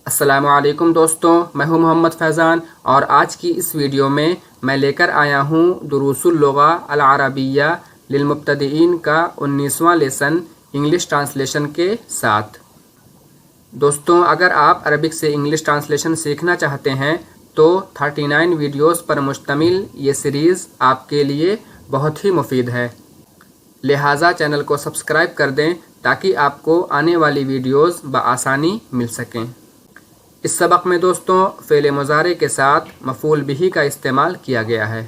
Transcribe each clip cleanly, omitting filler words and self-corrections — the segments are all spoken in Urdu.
السلام علیکم دوستوں، میں ہوں محمد فیضان اور آج کی اس ویڈیو میں لے کر آیا ہوں دروس اللغہ العربیہ للمبتدئین کا 19واں لیسن انگلش ٹرانسلیشن کے ساتھ۔ دوستوں، اگر آپ عربک سے انگلش ٹرانسلیشن سیکھنا چاہتے ہیں تو 39 ویڈیوز پر مشتمل یہ سیریز آپ کے لیے بہت ہی مفید ہے، لہٰذا چینل کو سبسکرائب کر دیں تاکہ آپ کو آنے والی ویڈیوز بآسانی مل سکیں۔ اس سبق میں دوستوں فعل مضارع کے ساتھ مفعول بہ کا استعمال کیا گیا ہے۔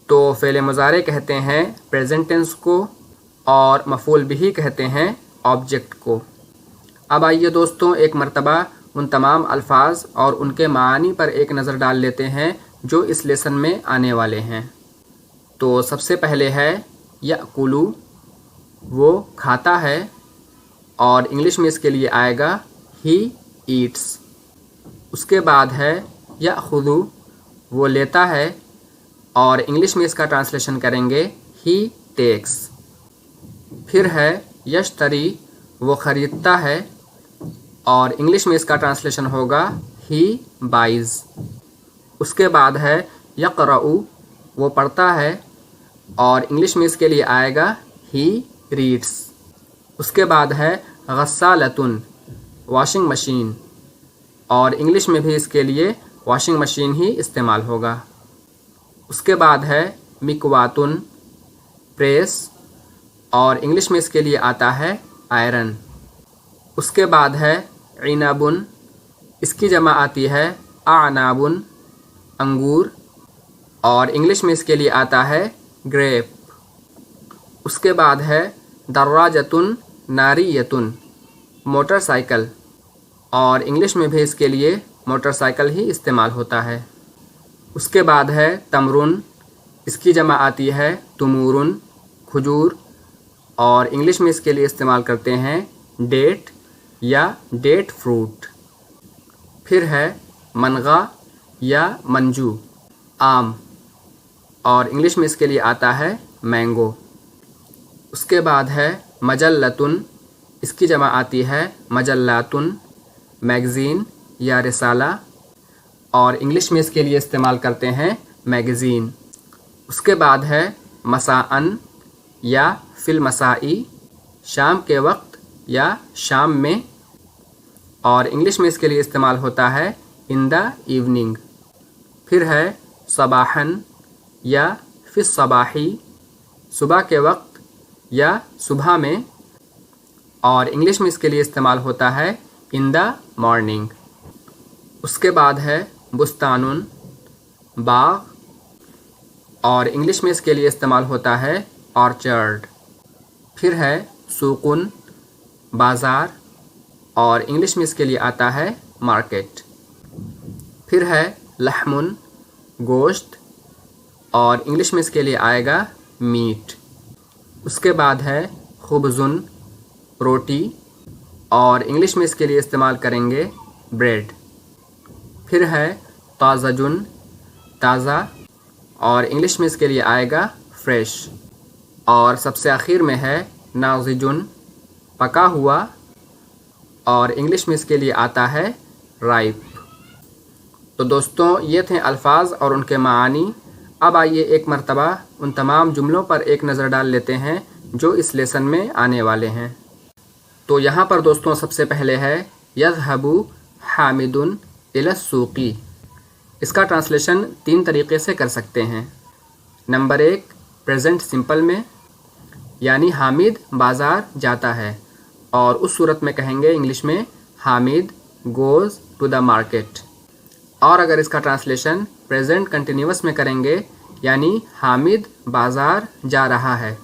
تو فعل مضارع کہتے ہیں پریزنٹ ٹینس کو اور مفعول بہ کہتے ہیں آبجیکٹ کو۔ اب آئیے دوستوں ایک مرتبہ ان تمام الفاظ اور ان کے معانی پر ایک نظر ڈال لیتے ہیں جو اس لیسن میں آنے والے ہیں۔ تو سب سے پہلے ہے یأکلو، وہ کھاتا ہے، اور انگلش میں اس کے لیے آئے گا ہی ایٹس۔ اس کے بعد ہے یأخذ، وہ لیتا ہے، اور انگلش میں اس کا ٹرانسلیشن کریں گے ہی ٹیکس۔ پھر ہے یشتری، وہ خریدتا ہے، اور انگلش میں اس کا ٹرانسلیشن ہوگا ہی بائز۔ اس کے بعد ہے یقرأ، وہ پڑھتا ہے، اور انگلش میں اس کے لیے آئے گا ہی ریڈس۔ اس کے بعد ہے غسالۃ، واشنگ مشین، اور انگلش میں بھی اس کے لیے واشنگ مشین ہی استعمال ہوگا۔ اس کے بعد ہے مکواتن، پریس، اور انگلش میں اس کے لیے آتا ہے آئرن۔ اس کے بعد ہے عنبن، اس کی جمع آتی ہے اعنابن، انگور، اور انگلش میں اس کے لیے آتا ہے گریپ۔ اس کے بعد ہے دراجۃن ناریۃن، موٹر سائیکل، اور انگلش میں بھی اس کے لیے موٹر سائیکل ہی استعمال ہوتا ہے۔ اس کے بعد ہے تمرن، اس کی جمع آتی ہے تمورن، کھجور، اور انگلش میں اس کے لیے استعمال کرتے ہیں ڈیٹ یا ڈیٹ فروٹ۔ پھر ہے منغا یا منجو، آم، اور انگلش میں اس کے لیے آتا ہے مینگو۔ اس کے بعد ہے مجلتن، اس کی جمع آتی ہے مجلاتن، میگزین یا رسالہ، اور انگلش میں اس کے لیے استعمال کرتے ہیں میگزین۔ اس کے بعد ہے مساءً یا فی المسائی، شام کے وقت یا شام میں، اور انگلش میں اس کے لیے استعمال ہوتا ہے ان دا ایوننگ۔ پھر ہے صباحاً یا فی الصباحی، صبح کے وقت یا صبح میں، اور انگلش میں اس کے لیے استعمال ہوتا ہے ان دا مارننگ۔ اس کے بعد ہے بستانن، باغ، اور انگلش میں اس کے لیے استعمال ہوتا ہے آرچرڈ۔ پھر ہے سوقن، بازار، اور انگلش میں اس کے لیے آتا ہے مارکیٹ۔ پھر ہے لحمن، گوشت، اور انگلش میں اس کے لیے آئے گا میٹ۔ اس کے بعد ہے خبزن، روٹی، اور انگلش میں اس کے لیے استعمال کریں گے بریڈ۔ پھر ہے طازجن، تازہ، اور انگلش میں اس کے لیے آئے گا فریش۔ اور سب سے آخر میں ہے ناضجن، پکا ہوا، اور انگلش میں اس کے لیے آتا ہے رائپ۔ تو دوستوں یہ تھے الفاظ اور ان کے معانی۔ اب آئیے ایک مرتبہ ان تمام جملوں پر ایک نظر ڈال لیتے ہیں جو اس لیسن میں آنے والے ہیں۔ تو یہاں پر دوستوں سب سے پہلے ہے یذهب حامد الی السوق۔ اس کا ٹرانسلیشن 3 طریقے سے کر سکتے ہیں۔ نمبر 1 پریزنٹ سمپل میں، یعنی حامد بازار جاتا ہے، اور اس صورت میں کہیں گے انگلش میں Hamid goes to the market. اور اگر اس کا ٹرانسلیشن پریزنٹ کنٹینیوس میں کریں گے، یعنی حامد بازار جا رہا ہے،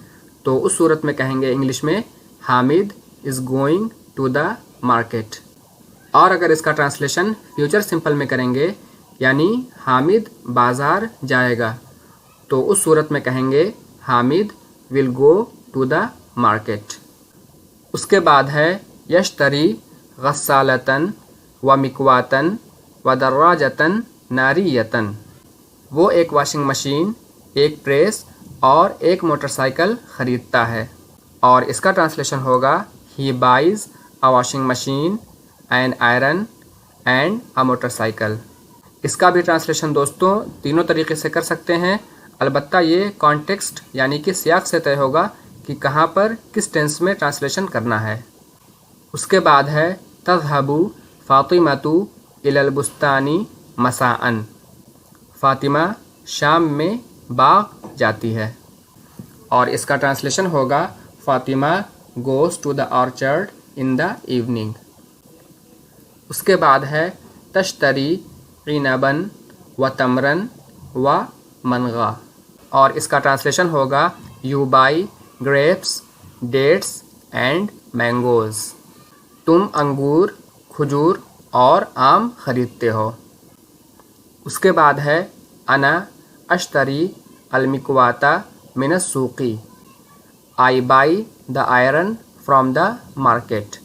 تو اس صورت میں کہیں گے انگلش میں Hamid is going to the market۔ اور اگر اس کا ٹرانسلیشن فیوچر سمپل میں کریں گے، یعنی حامد بازار جائے گا، تو اس صورت میں کہیں گے Hamid will go to the market۔ اس کے بعد ہے یشتری غسالۃً و مکواتً و دراجۃً ناریۃً، وہ ایک واشنگ مشین، ایک پریس، اور ایک موٹر سائیکل خریدتا ہے، اور اس کا ٹرانسلیشن ہوگا He buys a washing machine, an iron, and a motorcycle. اس کا بھی ٹرانسلیشن دوستوں تینوں طریقے سے کر سکتے ہیں، البتہ یہ کانٹیکسٹ یعنی کہ سیاق سے طے ہوگا کہ کہاں پر کس ٹینس میں ٹرانسلیشن کرنا ہے۔ اس کے بعد ہے تذهب فاطمۃ الی البستان مساء، فاطمہ شام میں باغ جاتی ہے، اور اس کا ٹرانسلیشن ہوگا Fatima goes to the orchard in the evening۔ اس کے بعد ہے تشتری عنبا و تمرا و منغا، اور اس کا ٹرانسلیشن ہوگا you buy grapes dates and mangoes, تم انگور کھجور اور آم خریدتے ہو۔ اس کے بعد ہے انا اشتری المکواتا من السوقی، I buy the iron from the market,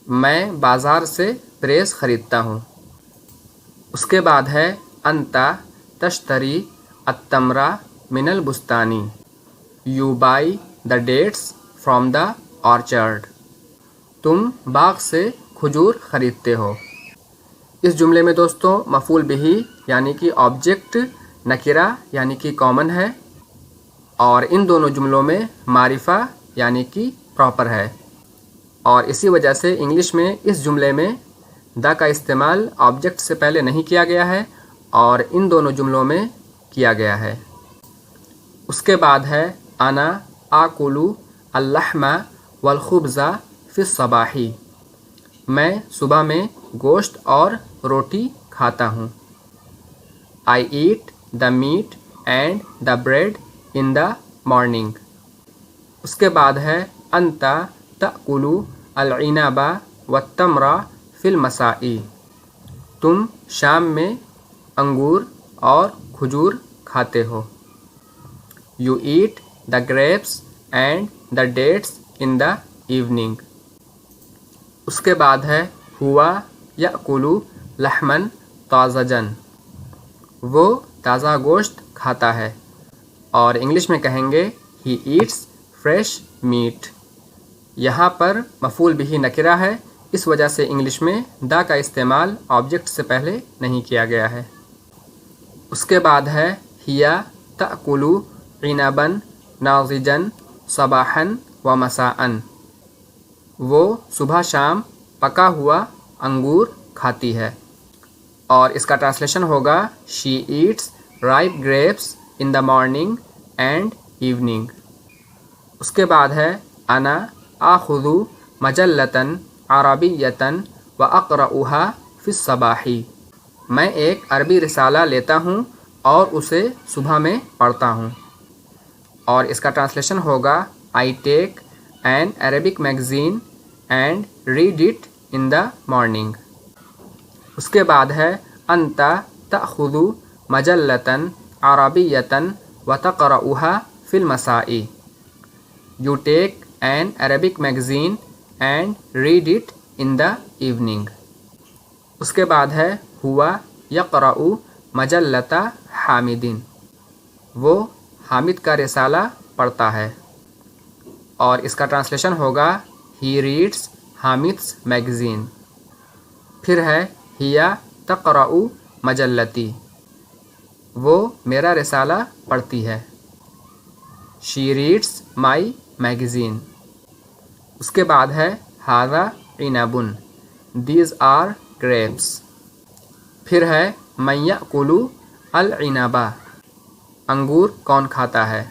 میں بازار سے پریس خریدتا ہوں۔ اس کے بعد ہے انتا تشتری التمرا من البستانی، you buy the dates from the orchard, تم باغ سے کھجور خریدتے ہو۔ اس جملے میں دوستوں مفعول بہ یعنی کہ آبجیکٹ نکرہ یعنی کہ کامن ہے، اور ان دونوں جملوں میں معرفہ یعنی کہ پراپر ہے، اور اسی وجہ سے انگلش میں اس جملے میں دا کا استعمال آبجیکٹ سے پہلے نہیں کیا گیا ہے اور ان دونوں جملوں میں کیا گیا ہے۔ اس کے بعد ہے انا آکل اللحم والخبز فی الصباح، میں صبح میں گوشت اور روٹی کھاتا ہوں۔ I eat the meat and the bread in the morning. اس کے بعد ہے انتا تأکل العنب والتمر فی المساء، تم شام میں انگور اور کھجور کھاتے ہو۔ You eat the grapes and the dates in the evening. اس کے بعد ہے ہوا یأکل لحما طازجا، وہ تازہ گوشت کھاتا ہے، اور انگلش میں کہیں گے ہی ایٹس فریش میٹ۔ یہاں پر مفعول بہ نکرہ ہے، اس وجہ سے انگلش میں دا کا استعمال آبجیکٹ سے پہلے نہیں کیا گیا ہے۔ اس کے بعد ہے ہیا تأکل عنبا ناضجا صباحا و مساء، وہ صبح شام پکا ہوا انگور کھاتی ہے، اور اس کا ٹرانسلیشن ہوگا she eats ripe grapes in the morning and evening. اس کے بعد ہے انا آخذ مجلۃ عربیۃ و اقرؤها فی الصباح، میں ایک عربی رسالہ لیتا ہوں اور اسے صبح میں پڑھتا ہوں، اور اس کا ٹرانسلیشن ہوگا I take an Arabic magazine and read it in the morning. اس کے بعد ہے انتا تأخذ مجلۃ عربیۃ و تقرؤها فی المساء، you take an Arabic magazine and read it in the evening. اس کے بعد ہے ہوا یقرأ مجلۃ حامد، وہ حامد کا رسالہ پڑھتا ہے، اور اس کا ٹرانسلیشن ہوگا ہی ریڈس حامد's میگزین۔ پھر ہے ہیا تقرأ مجلتی، وہ میرا رسالہ پڑھتی ہے، شی ریڈس مائی میگزین۔ اس کے بعد ہے ھذا عنب، دیز آر گریپس۔ پھر ہے من یأکل العنب، انگور کون کھاتا ہے،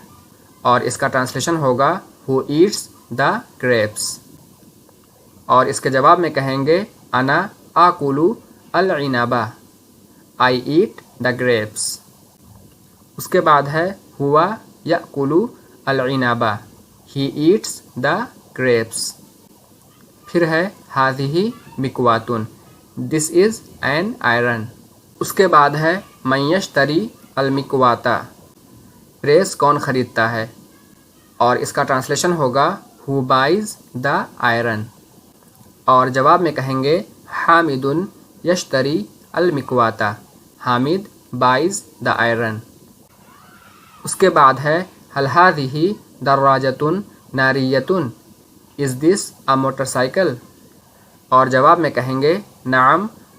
اور اس کا ٹرانسلیشن ہوگا ہو ایٹس دا گریپس، اور اس کے جواب میں کہیں گے انا آکل العنب، آئی ایٹ دا گریپس۔ اس کے بعد ہے ہوا یأکل العنب، ہی ایٹس دا گریپس۔ پھر ہے ہذہ مکوات، دس از این آئرن۔ اس کے بعد ہے من یشتری المکواتا، پریس کون خریدتا ہے، اور اس کا ٹرانسلیشن ہوگا ہو بائز دا آئرن، اور جواب میں کہیں گے حامد یشتری المکواتا، حامد بائز دا آئرن۔ اس کے بعد ہے هل هذه دراجۃ ناریۃ، از دس اے موٹر سائیکل، اور جواب میں کہیں گے نعم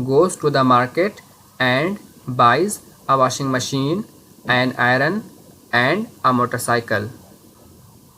goes to the market and buys a washing machine, an iron and a motorcycle.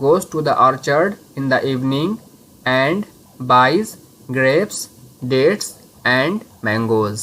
goes to the orchard in the evening and buys grapes, dates and mangoes.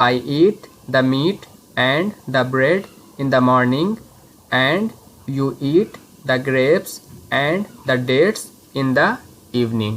I eat the meat and the bread in the morning and you eat the grapes and the dates in the evening.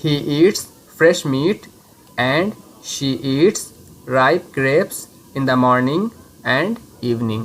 He eats fresh meat and she eats ripe grapes in the morning and evening.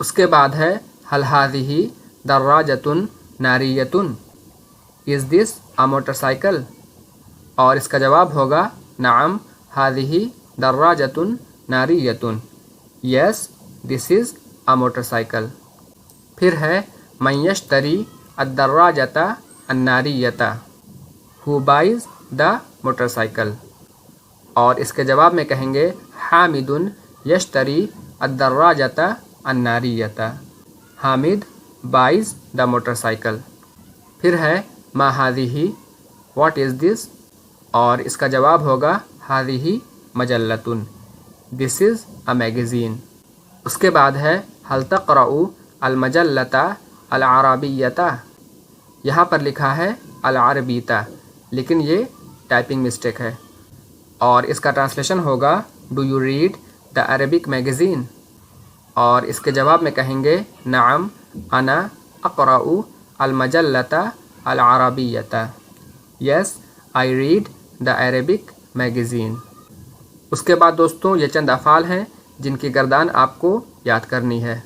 اس کے بعد ہے هل هذه دراجة نارية؟ Is this a motorcycle؟ اور اس کا جواب ہوگا نعم هذه دراجة نارية. Yes, this is a motorcycle. پھر ہے من یشتری الدراجة الناریة؟ Who buys the motorcycle؟ اور اس کے جواب میں کہیں گے Hamid یشتری الدراجة الناریة. Hamid buys the motorcycle. پھر ہے ما هذه what is this؟ اور اس کا جواب ہوگا هذه مجلة. This is a magazine. اس کے بعد ہے هل تقرأ المجلة العربية؟ یہاں پر لکھا ہے العربیة لیکن یہ ٹائپنگ مسٹیک ہے اور اس کا ٹرانسلیشن ہوگا Do you read the Arabic magazine؟ اور اس کے جواب میں کہیں گے نعم انا اقرأ المجلة العربية. Yes, I read the Arabic magazine. اس کے بعد دوستوں یہ چند افعال ہیں جن کی گردان آپ کو یاد کرنی ہے.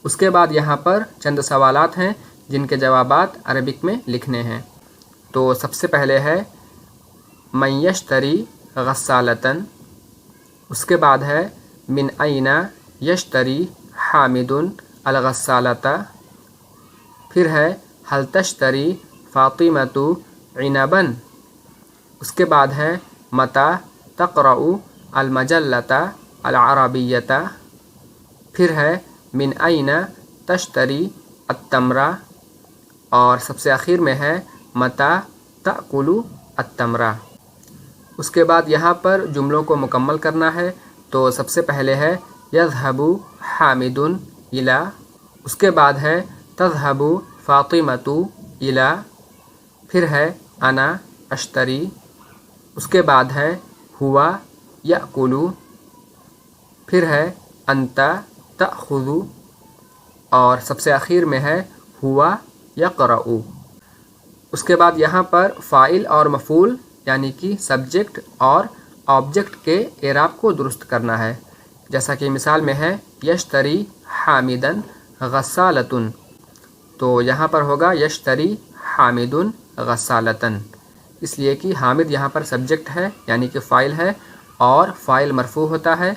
اس کے بعد یہاں پر چند سوالات ہیں جن کے جوابات عربک میں لکھنے ہیں. تو سب سے پہلے ہے من یشتری غسالۃ. اس کے بعد ہے من این یشتری حامد الغسالۃ. پھر ہے هل تشتری فاطمۃ عنبا. اس کے بعد ہے متی تقرأ المجلة العربیة. پھر ہے من این تشتری التمر. اور سب سے آخر میں ہے متی تأکل التمر. اس کے بعد یہاں پر جملوں کو مکمل کرنا ہے. تو سب سے پہلے ہے یذهب حامد الی. اس کے بعد ہے تذهب فاطمۃ الی. پھر ہے انا اشتری. اس کے بعد ہے ہوا یأکل. پھر ہے انت تأخذ. اور سب سے آخر میں ہے ہوا یقرأ. اس کے بعد یہاں پر فاعل اور مفعول یعنی کہ سبجیکٹ اور آبجیکٹ کے اعراب کو درست کرنا ہے. جیسا کہ مثال میں ہے یشتری حامدا غسالۃ. تو یہاں پر ہوگا یشتری حامد غسالۃ اس لیے کہ حامد یہاں پر سبجیکٹ ہے یعنی کہ فاعل ہے اور فاعل مرفوع ہوتا ہے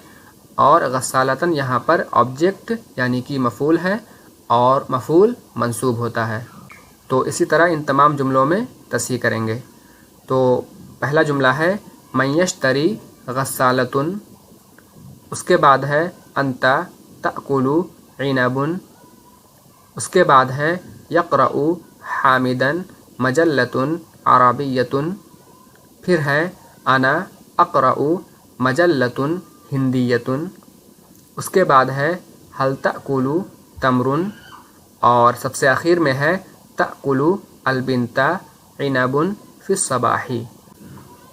اور غسالۃ یہاں پر آبجیکٹ یعنی کہ مفعول ہے اور مفعول منصوب ہوتا ہے. تو اسی طرح ان تمام جملوں میں تصحیح کریں گے. تو پہلا جملہ ہے من یشتری غسالۃ. اس کے بعد ہے انت تأکل عنب. اس کے بعد ہے یقرأ حامدا مجلۃ عربیۃ. پھر ہے انا اقرأ مجلۃ ہندیۃ. اس کے بعد ہے هل تأکل تمر. اور سب سے آخر میں ہے تأکل البنت عنب فی الصباح.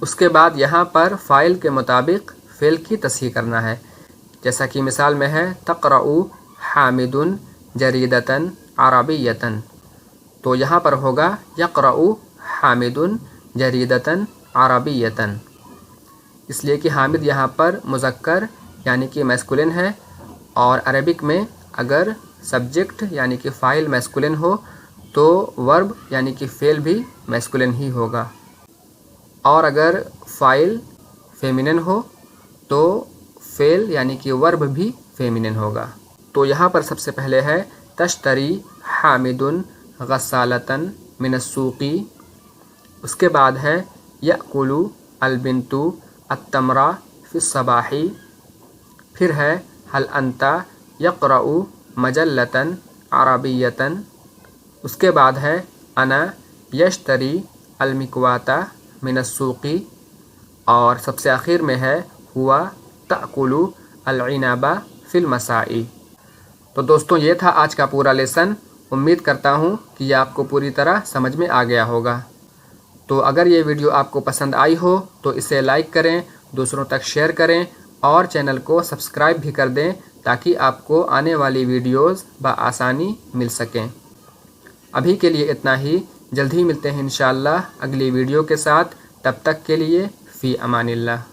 اس کے بعد یہاں پر فاعل کے مطابق فعل کی تصحیح کرنا ہے. جیسا کہ مثال میں ہے تقرأ حامد جریدۃ عربیۃ. تو یہاں پر ہوگا یقرأ حامد جریدۃ عربیۃ اس لیے کہ حامد یہاں پر مذکر یعنی کہ میسکولن ہے اور عربک میں اگر سبجیکٹ یعنی کہ فاعل میسکولن ہو تو ورب یعنی کہ فعل بھی میسکولن ہی ہوگا اور اگر فاعل فیمینن ہو تو فعل یعنی کہ ورب بھی فیمینن ہوگا. تو یہاں پر سب سے پہلے ہے تشتری حامد غسالۃ من السوق. اس کے بعد ہے یأکل البنت التمر فی الصباح. پھر ہے هل انت یقرأ مجلۃ عربیۃ. اس کے بعد ہے انا یشتری المکواۃ من السوق. اور سب سے آخر میں ہے ہوا تأکل العنب فی المساء. تو دوستوں یہ تھا آج کا پورا لیسن. امید کرتا ہوں کہ یہ آپ کو پوری طرح سمجھ میں آ گیا ہوگا. تو اگر یہ ویڈیو آپ کو پسند آئی ہو تو اسے لائک کریں, دوسروں تک شیئر کریں اور چینل کو سبسکرائب بھی کر دیں تاکہ آپ کو آنے والی ویڈیوز بآسانی مل سکیں. ابھی کے لیے اتنا ہی. جلد ہی ملتے ہیں انشاءاللہ اگلی ویڈیو کے ساتھ، تب تک کے لیے فی امان اللہ۔